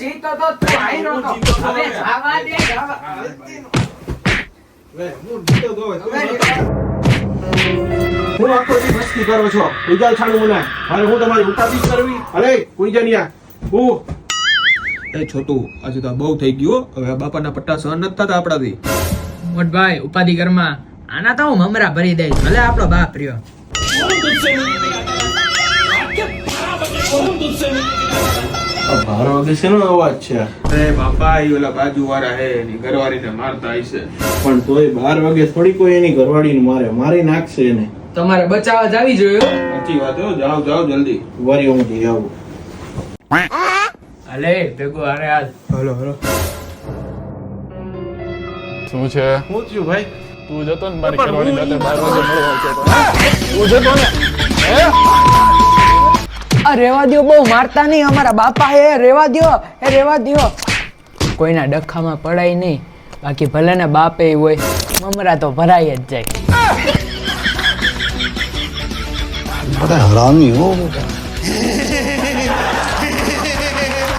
જીતો તો તું હાર્યો તો. હવે જવા દે, જવા. હું આખો દી મસ્તી કરો છો ઉજાલ છાણું મને મારે હું તમારી ઉપાધિ કરવી અરે કોઈ જાનિયા હું એ છોટું આજે તો બહુ થઈ ગયું હવે બાપાના પટ્ટા સહન નથી થતા આપણાથી મોટભાઈ ઉપાધિ ઘરમાં આના તો હું મમરા ભરી દઈશ ભલે આપણો બાપ રહ્યો. ભારો વગે શેનો અવાજ છે અરે બાપા એ ઓલા બાજુ વાળા હે એની ઘરવાળીને મારતા હશે પણ તોય 12 વાગે થોડી કોઈ એની ઘરવાળીને મારી નાખશે એને તમારે બચાવવા જ આવી જોયો. સાચી વાત હો જાઓ જલ્દી વારી હું જઈ આવું અલે ભેગો અરે હાલ. હાલો શું છે હું થયું ભાઈ તું જતો ને મારી ઘરવાળી સાથે 12 વાગે મળવા આવતો તું જતો ને હે આ રેવા દ્યો, બહુ મારતા નહીં, અમારા બાપા હે, રેવા દ્યો, રેવા દ્યો. કોઈના ડખામાં પડાય નહીં, બાકી ભલે ને બાપે હોય મમરા તો ભરાય જ જાય. बड़ा हरामी हो बेटा.